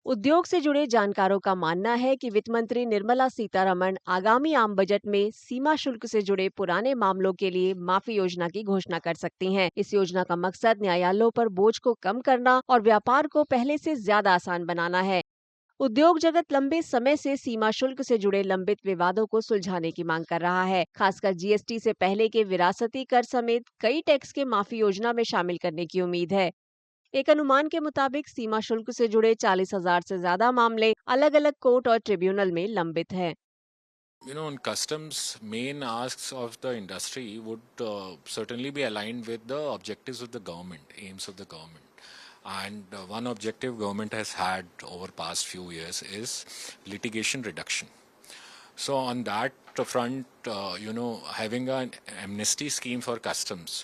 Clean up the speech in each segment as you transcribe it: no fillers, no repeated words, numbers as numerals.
उद्योग से जुड़े जानकारों का मानना है कि वित्त मंत्री निर्मला सीतारमण आगामी आम बजट में सीमा शुल्क से जुड़े पुराने मामलों के लिए माफी योजना की घोषणा कर सकती हैं। इस योजना का मकसद न्यायालयों पर बोझ को कम करना और व्यापार को पहले से ज्यादा आसान बनाना है। उद्योग जगत लंबे समय से सीमा शुल्क से जुड़े लंबित विवादों को सुलझाने की मांग कर रहा है। खासकर जीएसटी से पहले के विरासती कर समेत कई टैक्स के माफी योजना में शामिल करने की उम्मीद है। एक अनुमान के मुताबिक सीमा शुल्क से जुड़े 40,000 से ज्यादा मामले अलग अलग कोर्ट और ट्रिब्यूनल में लंबित हैं। In customs, main asks of the industry would certainly be aligned with the objectives of the government, aims of the government. And one objective government has had over past few years is litigation reduction. So on that front, having an amnesty scheme for customs,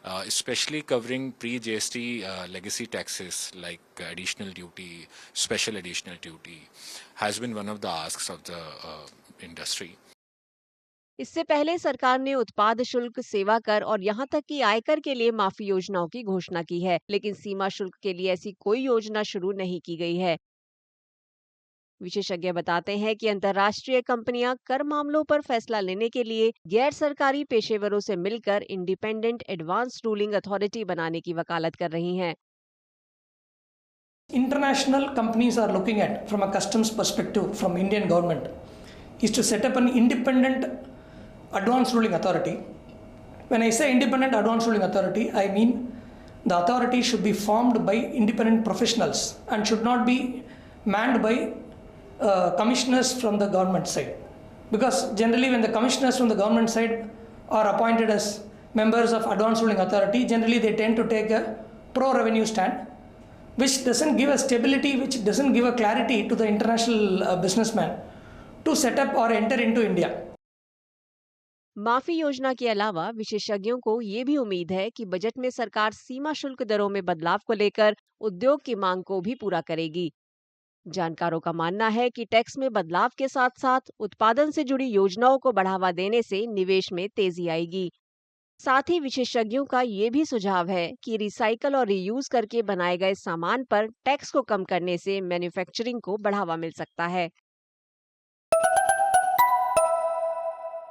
especially covering pre-GST legacy taxes like additional duty, special additional duty, has been one of the asks of the industry. इससे पहले सरकार ने उत्पाद शुल्क, सेवा कर और यहाँ तक कि आयकर के लिए माफी योजनाओं की घोषणा की है, लेकिन सीमा शुल्क के लिए ऐसी कोई योजना शुरू नहीं की गई है। विशेषज्ञ बताते हैं कि अंतर्राष्ट्रीय कंपनियां कर मामलों पर फैसला लेने के लिए गैर सरकारी पेशेवरों से मिलकर इंडिपेंडेंट एडवांस रूलिंग अथॉरिटी बनाने की वकालत कर रही हैं। International companies are looking at from a customs perspective from Indian government is to set up an independent advanced ruling authority. When I say independent advanced ruling authority, I mean the authority should be formed by independent professionals and should not be manned by commissioners from the government side. Because generally when the commissioners from the government side are appointed as members of advanced ruling authority, generally they tend to take a pro-revenue stand, which doesn't give a stability, which doesn't give a clarity to the international businessman to set up or enter into India. माफी योजना के अलावा विशेषज्ञों को ये भी उम्मीद है कि बजट में सरकार सीमा शुल्क दरों में बदलाव को लेकर उद्योग की मांग को भी पूरा करेगी। जानकारों का मानना है कि टैक्स में बदलाव के साथ साथ उत्पादन से जुड़ी योजनाओं को बढ़ावा देने से निवेश में तेजी आएगी। साथ ही विशेषज्ञों का ये भी सुझाव है कि रिसाइकल और रीयूज करके बनाए गए सामान पर टैक्स को कम करने से मैन्युफैक्चरिंग को बढ़ावा मिल सकता है।